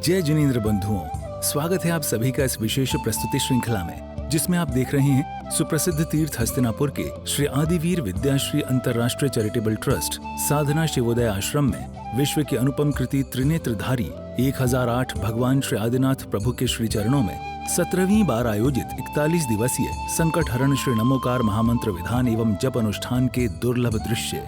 जय जिनेंद्र बंधुओं, स्वागत है आप सभी का इस विशेष प्रस्तुति श्रृंखला में, जिसमें आप देख रहे हैं सुप्रसिद्ध तीर्थ हस्तिनापुर के श्री आदिवीर विद्याश्री अंतर्राष्ट्रीय चैरिटेबल ट्रस्ट साधना शिवोदय आश्रम में विश्व की अनुपम कृति त्रिनेत्रधारी 1008 भगवान श्री आदिनाथ प्रभु के श्री चरणों में 17वीं बार आयोजित 41 दिवसीय संकट हरण श्री नमोकार महामंत्र विधान एवं जप अनुष्ठान के दुर्लभ दृश्य।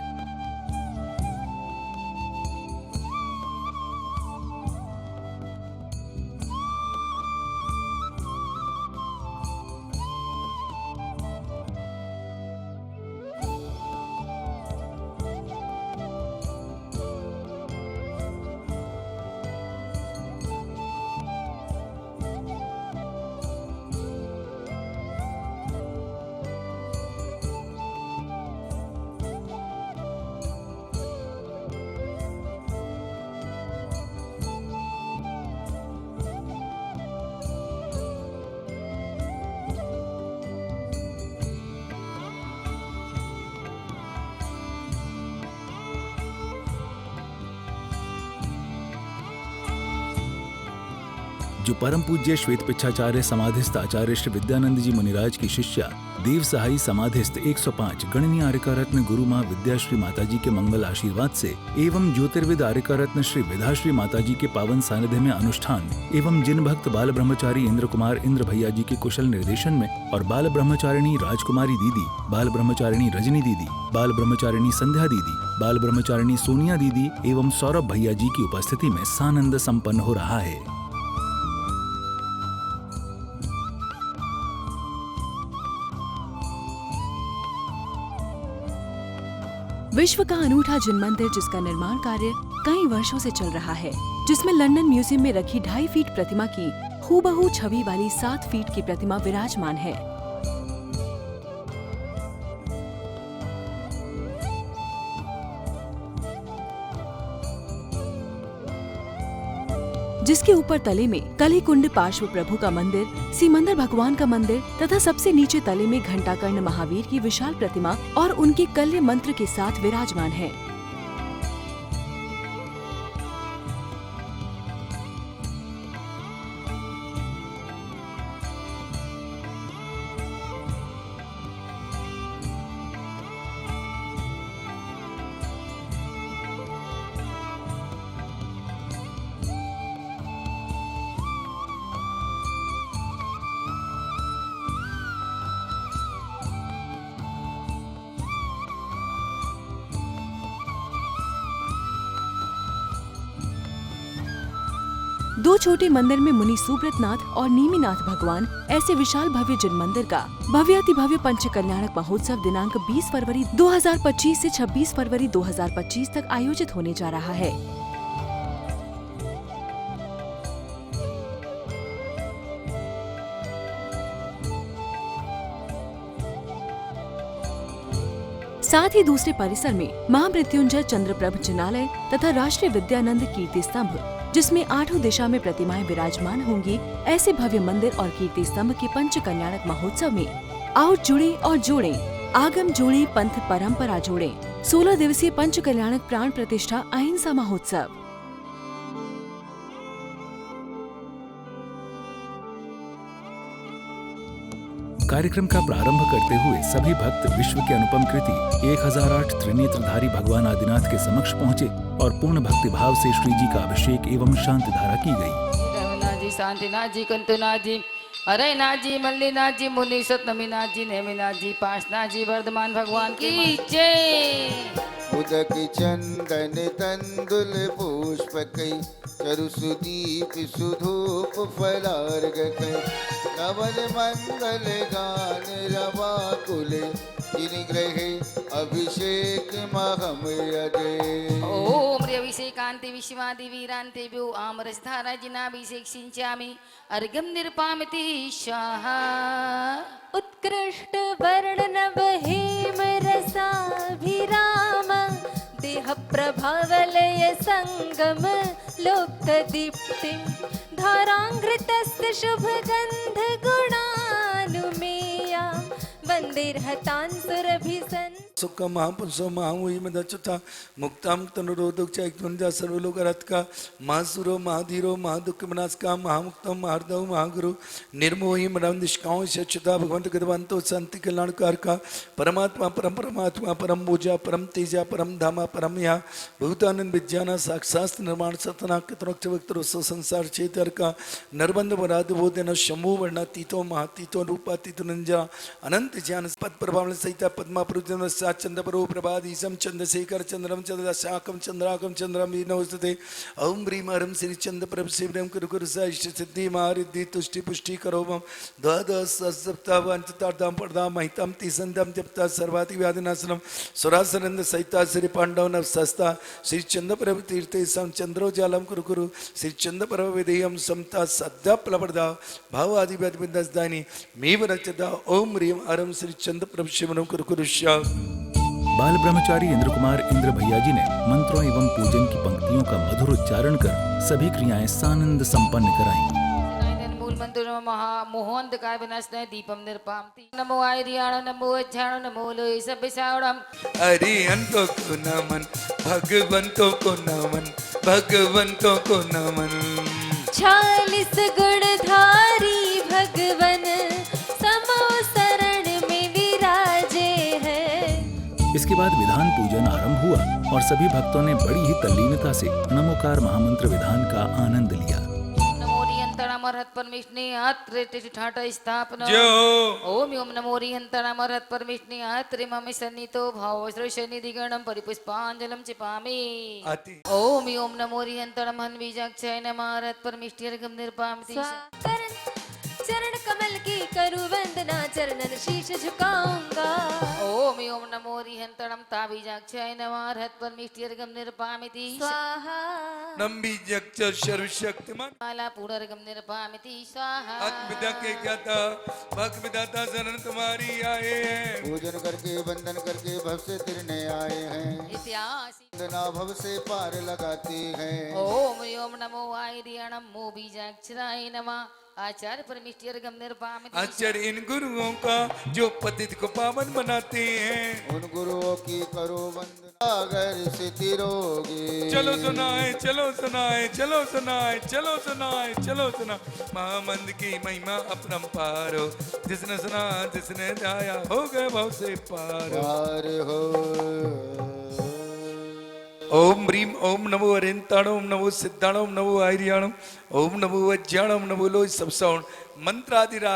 जो परम पूज्य श्वेत पिच्छाचार्य समाधिस्थ आचार्य श्री विद्यानंद जी मुनिराज की शिष्या देव सहाई समाधिस्थ 105 गणनीय आर्यका रत्न गुरु माँ विद्याश्री माताजी के मंगल आशीर्वाद से एवं ज्योतिर्विद आर्यका रत्न श्री विधाश्री माताजी के पावन सानिध्य में अनुष्ठान एवं जिन भक्त बाल ब्रह्मचारी इंद्र कुमार इंद्र भैया जी के कुशल निर्देशन में और बाल ब्रह्मचारिणी राजकुमारी दीदी, बाल ब्रह्मचारिणी रजनी दीदी, बाल ब्रह्मचारिणी संध्या दीदी, बाल ब्रह्मचारिणी सोनिया दीदी एवं सौरभ भैया जी की उपस्थिति में सानंद संपन्न हो रहा है। विश्व का अनूठा जिन मंदिर जिसका निर्माण कार्य कई वर्षों से चल रहा है, जिसमें लंदन म्यूजियम में रखी 2.5 फीट प्रतिमा की हूबहू छवि वाली 7 फीट की प्रतिमा विराजमान है, जिसके ऊपर तले में कली कुंड पार्श्व प्रभु का मंदिर, सीमंदर भगवान का मंदिर तथा सबसे नीचे तले में घंटाकर्ण महावीर की विशाल प्रतिमा और उनके कल्य मंत्र के साथ विराजमान है। दो छोटे मंदिर में मुनि सुब्रतनाथ और नीमीनाथ भगवान ऐसे विशाल भव्य जिन मंदिर का भव्याति भव्य पंच कल्याणक महोत्सव दिनांक 20 फरवरी 2025 से 26 फरवरी 2025 तक आयोजित होने जा रहा है। साथ ही दूसरे परिसर में महामृत्युंजय चंद्रप्रभ जिनालय तथा राष्ट्रीय विद्यानंद कीर्ति स्तंभ, जिसमें 8 दिशा में प्रतिमाएं विराजमान होंगी, ऐसे भव्य मंदिर और कीर्ति स्तंभ के पंच कल्याणक महोत्सव में आओ जुड़े और जोड़े, आगम जोड़े पंथ परंपरा जोड़े। 16 दिवसीय पंच कल्याणक प्राण प्रतिष्ठा अहिंसा महोत्सव। कार्यक्रम का प्रारंभ करते हुए सभी भक्त विश्व की अनुपम कृति 1008 त्रिनेत्रधारी भगवान आदिनाथ के समक्ष पहुँचे और पूर्ण भक्ति भाव से श्री जी का अभिषेक एवं शांति धारा की गई। रघुनाथ जी, शांतिनाथ जी, कंतुनाथ जी, हरनाथ जी, मल्लीनाथ जी, मुनि सतनमीनाथ जी, नेमिनाथ जी, पार्श्वनाथ जी, वर्धमान भगवान की जय। उदक चंदन तंदुल पुष्प कई चरु सुदीप सुधूप फलार्ग कई नवल मंगल गान रवा कुले जिन ग्रहे अभिषेक महम अजय। ओम अभिषेकांते विश्वादि वीरांते व्यो आमरस धारा जिनाभिषेक सिंचामि अर्घ्यं निर्पामिति स्वाहा। उत्कृष्ट वर्ण नभ हेम रसाभिराम देह प्रभावलय संगम लोक दीप्तिं धारांघृतस्य शुभ गंध गुणानुमेया वंदेर्हतान् सुरभिसन्। महासुखम महापुरुषो महामुहि मदच्युता मुक्ता मुक्तनुरोधक चैतन्य सर्वलोकरत्का महासुरो महाधीरो महादुख विनाशका महामुक्तम महार्दव महागुरु निर्मोही मरम निष्काम सच्युता भगवंत गदवंतो संति कल्याणकार का परमात्मा परम पूजा परम तेजा परम धामा परम या भूतानंद विज्ञान साक्षात निर्माण सतना कितनोक्त वक्त संसार चेतर का नरबंध वराद बोधन शंभु वर्णातीतो महातीतो रूपातीतो नंजा अनंत ज्ञान पद प्रभाव सहिता पद्मा पुरुषम सात चंद्र परो प्रभादीशम चंद्रशेखर चंद्रम चंद्र शाकम चंद्राकम चंद्रम नमस्ते ओम ह्रीम हरम श्री चंद्र प्रभ शिवरम कुरु कुरु सा इष्ट सिद्धि महारिद्धि तुष्टि पुष्टि करोमम द्वादश सप्ताह अंततार्धाम पड़दाम महितम तिसंदम जपता सर्वाति व्याधिनाशनम सुरासनंद सहिता श्री पांडव नव सस्ता श्री चंद्र प्रभ तीर्थे सम चंद्रोजालम कुरु कुरु श्री चंद्र प्रभ विधेयम समता सद्दा प्लवरदा भाव आदि व्याधिदानी मेव रचदा ओम ह्रीम हरम श्री चंद्र प्रभ शिवरम कुरु कुरु श्या बाल ब्रह्मचारी इंद्र कुमार इंद्र भैया जी ने मंत्रों एवं पूजन की पंक्तियों का मधुर उच्चारण कर सभी क्रियाएं सानंद संपन्न कराईं। मूल मंत्र महा मोहोंधकार विनाशनाय दीपम निर्पामति नमो आर्याण नमो अज्ञान नमो लोय सब्बसावणम अरिहंतो को नमन भगवंतों को नमन भगवंतों को नमन 40 गुणधारी भगवन समो शरण में विराजे हैं। इसके बाद विधान पूजन आरंभ हुआ और सभी भक्तों ने बड़ी ही तल्लीनता से नमोकार महामंत्र विधान का आनंद लिया। अमरहत परमेष्णि आत्रे ठाट स्थापना जो ओम ओम नमो रिहंतण अमरहत परमेष्णि आत्रे मम सन्नितो भाव श्रेष्ठनि दिगणं परिपुष्पांजलिं चिपामि अति ओम ओम नमो रिहंतण मन बीजाक्षय नमरहत परमेष्ठिर्गम निर्पामति चरण कमल की करूं वंदना चरणन शीश झुकाऊंगा। ओम ओम नमो रिहंतणं ताबीजाक्षय नमरहत परमेष्ठिर्गम निर्पामिति स्वाहा नंबी जगच सर्वशक्तिमान माला पुनर्गम निर्पामिति स्वाहा अद्विदा के ज्ञाता भक्त विदाता शरण तुम्हारी आए हैं। पूजन करके वंदन करके भव से तिरने आए हैं। इतिहास वंदना भव से पार लगाते हैं। ओम ओम नमो आर्यणं मो बीजाक्षराय नमः आचार्य परमेष्ठिर्गम निर्पामिति आचार्य इन गुरुओं का जो पतित को पावन बनाते हैं। उन गुरुओं की करो वंदना अगर से तिरोगे। चलो सुनाए चलो सुनाए चलो सुनाए चलो सुनाए चलो सुना महामंद की महिमा अपरंपार हो जिसने सुना जिसने गाया हो गए भाव से पार पार हो। ओम ह्रीम ओम नमो अरिहंताण ओम नमो सिद्धाण ओम नमो आर्याण ओम नमो अज्ञान ओम नमो लोय सबसाउण मंत्रादिरा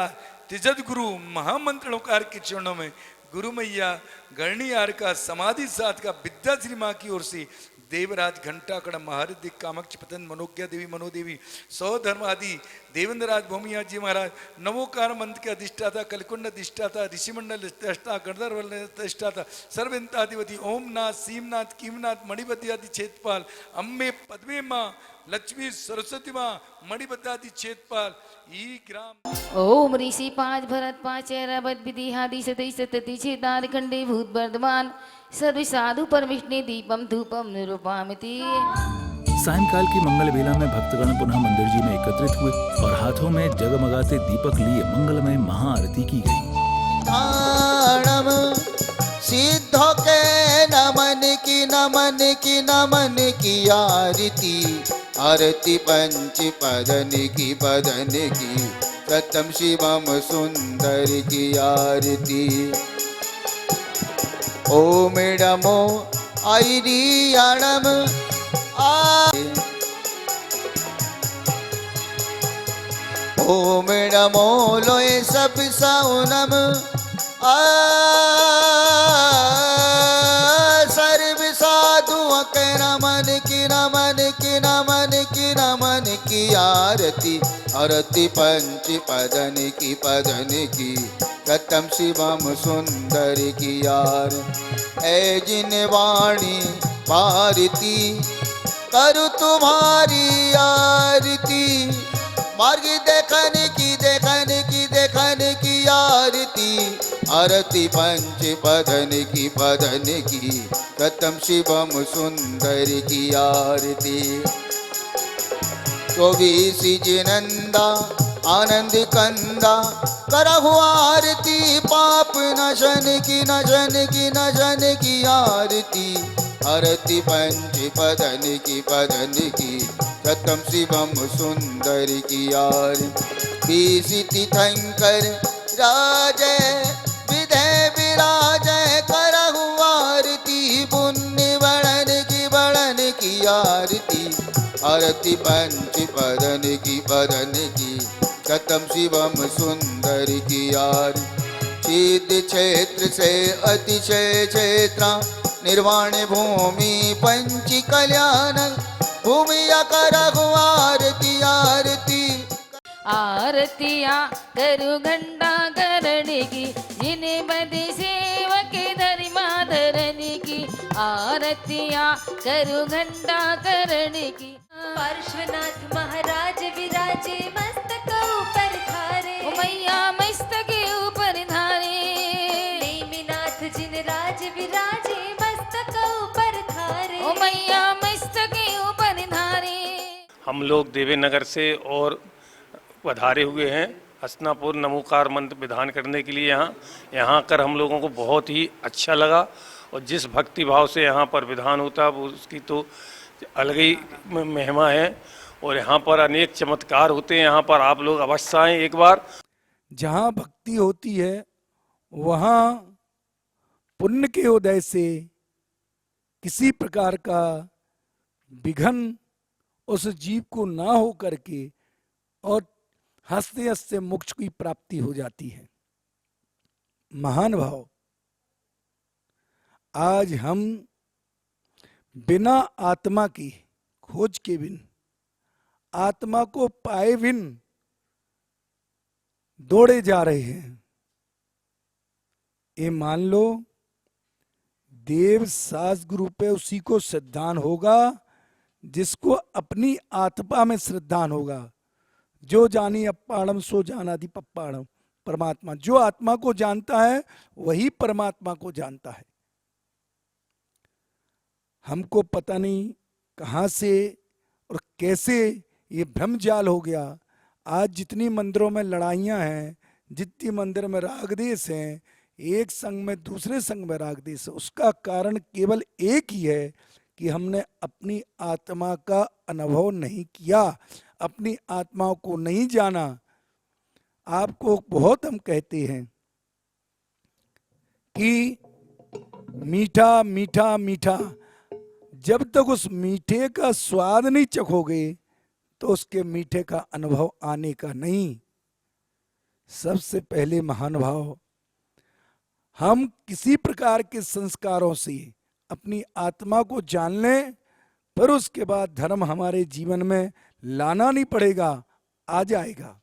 तिजद गुरु महामंत्रणोकार के चरणों में गुरु मैया गणनीयार का समाधि साथ का विद्याश्री माँ की ओर से देवराज घंटाकड़ महारिद्धि कामाक्षी पतन मनोज्ञा देवी मनोदेवी सौधर्म आदि देवेंद्रराज भूमिया जी महाराज नवोकार मंत्र के अधिष्ठाता कलकुंड अधिष्ठाता ऋषिमंडल अधिष्ठाता गणधर्व अधिष्ठाता सर्वेंताधिपति ओमनाथ सीमनाथ कीमनाथ मणिपति आदि क्षेत्रपाल अम्बे पद्मे माँ लक्ष्मी सरस्वती माँ मणिपति आदि क्षेत्रपाल ई ग्राम ओम ऋषि पांच भरत पांच रबत विधि हादि सतई सतति छेदार खंडे भूत वर्धमान सर्व साधु परमेष्ठि दीपम धूपम निरूपामिति सायंकाल की मंगल बेला में भक्तगण पुनः मंदिर जी में एकत्रित हुए और हाथों में जगमगाते दीपक लिए मंगलमय महाआरती की गई। ताणम सिद्धो के नमन की नमन की नमन की आरती आरती पंच पदन की सतम शिवम सुंदर की आरती। ओम नमो आर्याणम ओम नमो लोय सबसाउनम सर्व साधुओं के नमन की नमन की नमन की नमन की आरती आरती पंच पदन की सतम शिवम सुंदर की यार ऐ जिन वाणी भारती करू तुम्हारी आरती मार्ग देखने की आरती आरती पंच पदन की सतम शिवम सुंदर की आरती। 24 जिनंदा आनंद कंदा करहु आरती पाप नशन की नशन की नशन की आरती आरती पंच पदन की सतम शिवम सुंदर की आरती बीसिति थंकर राजय विधय विराजय करहु आरती पुण्य बड़न की आरती आरती पंच पदन की सतम शिवम सुंदर की आरती छेद क्षेत्र से अतिशय क्षेत्र निर्वाण भूमि पंच कल्याण भूमि करहु आरती आरती आरतियाँ करु घंटा करने की जिन्हें बदी सेवक धरि माधरनी की आरतियाँ करु घंटा करने की पार्श्वनाथ महाराज विराजे मस्तक ऊपर धारे ओ मैया मस्तक के ऊपर धारे नेमिनाथ जिन राज विराजे मस्तक ऊपर धारे ओ मैया मस्तक के ऊपर धारे। हम लोग देवीनगर से और पधारे हुए हैं हसनापुर नमोकार मंत्र विधान करने के लिए। यहाँ कर हम लोगों को बहुत ही अच्छा लगा और जिस भक्ति भाव से यहाँ पर विधान होता है उसकी तो अलग ही महिमा है और यहाँ पर अनेक चमत्कार होते हैं। यहाँ पर आप लोग अवश्य आएं एक बार। जहाँ भक्ति होती है वहाँ पुण्य के उदय से किसी प्रकार का विघन उस जीव को ना हो करके और हंसते हंसते मोक्ष की प्राप्ति हो जाती है। महान भाव, आज हम बिना आत्मा की खोज के बिन आत्मा को पाए बिन दौड़े जा रहे हैं। ये मान लो देव सास गुरु पे उसी को श्रद्धान होगा जिसको अपनी आत्मा में श्रद्धान होगा। जो जानी अप्पाड़म सो जानादि पप्पाड़म, परमात्मा जो आत्मा को जानता है वही परमात्मा को जानता है। हमको पता नहीं कहाँ से और कैसे ये भ्रम जाल हो गया। आज जितनी मंदिरों में लड़ाइयाँ हैं, जितनी मंदिर में राग देश हैं, एक संघ में दूसरे संघ में राग देश है, उसका कारण केवल एक ही है कि हमने अपनी आत्मा का अनुभव नहीं किया, अपनी आत्मा को नहीं जाना। आपको बहुत हम कहते हैं कि मीठा मीठा मीठा, जब तक उस मीठे का स्वाद नहीं चखोगे तो उसके मीठे का अनुभव आने का नहीं। सबसे पहले महान भाव, हम किसी प्रकार के संस्कारों से अपनी आत्मा को जान लें, पर उसके बाद धर्म हमारे जीवन में लाना नहीं पड़ेगा, आ जाएगा।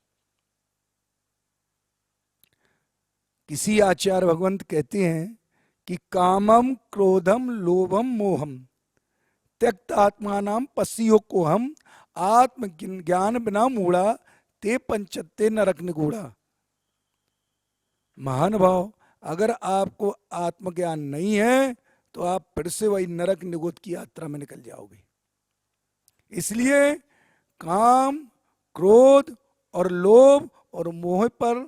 किसी आचार्य भगवंत कहते हैं कि कामम क्रोधम लोभम मोहम त्यक्त आत्मानाम पश्यो को हम आत्म ज्ञान बिना मूढ़ा ते पंचत्ते नरक निगूढ़ा। महान भाव, अगर आपको आत्मज्ञान नहीं है तो आप फिर से वही नरक निगुत की यात्रा में निकल जाओगे। इसलिए काम, क्रोध और लोभ और मोह पर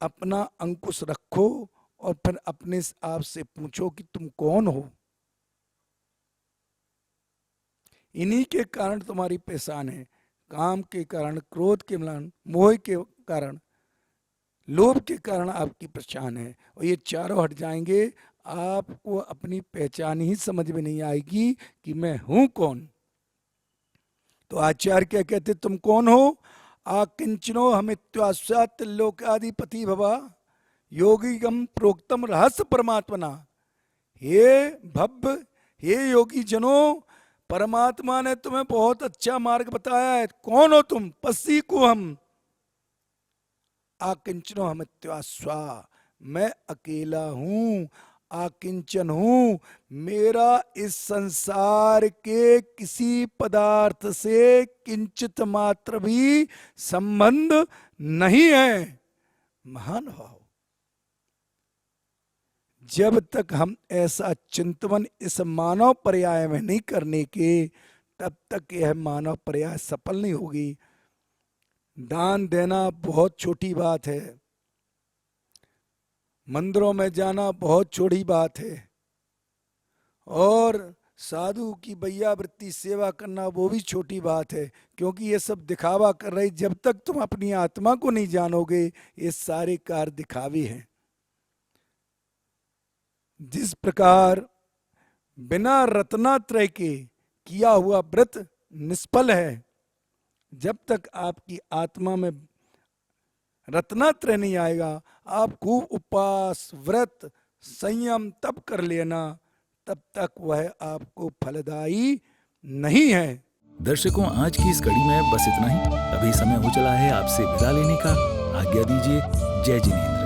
अपना अंकुश रखो और फिर अपने आप से पूछो कि तुम कौन हो। इन्हीं के कारण तुम्हारी पहचान है। काम के कारण, क्रोध के कारण, मोह के कारण, लोभ के कारण आपकी पहचान है। और ये चारों हट जाएंगे, आपको अपनी पहचान ही समझ में नहीं आएगी कि मैं हूं कौन। तो आचार्य क्या कहते, तुम कौन हो? आकिंचनो हमित्वास्यात् लोकाधिपति भवा योगिगम प्रोक्तम रहस्य परमात्मना। हे भव्य, हे योगी जनों, परमात्मा ने तुम्हें बहुत अच्छा मार्ग बताया है। कौन हो तुम? पसी को हम आकिंचनो हमित्वास्वा, मैं अकेला हूं, आकिंचन हूं। मेरा इस संसार के किसी पदार्थ से किंचित मात्र भी संबंध नहीं है। महान भाव, जब तक हम ऐसा चिंतन इस मानव पर्याय में नहीं करने के, तब तक यह मानव पर्याय सफल नहीं होगी। दान देना बहुत छोटी बात है, मंदिरों में जाना बहुत छोटी बात है, और साधु की बैया वृत्ति सेवा करना वो भी छोटी बात है, क्योंकि ये सब दिखावा कर रहे। जब तक तुम अपनी आत्मा को नहीं जानोगे ये सारे कार्य दिखावे हैं। जिस प्रकार बिना रत्नात्रय के किया हुआ व्रत निष्फल है, जब तक आपकी आत्मा में रत्नात्रय नहीं आएगा, आप खूब उपवास व्रत संयम तप कर लेना, तब तक वह आपको फलदायी नहीं है। दर्शकों, आज की इस कड़ी में बस इतना ही। अभी समय हो चला है आपसे विदा लेने का। आज्ञा दीजिए। जय जिनेंद्र।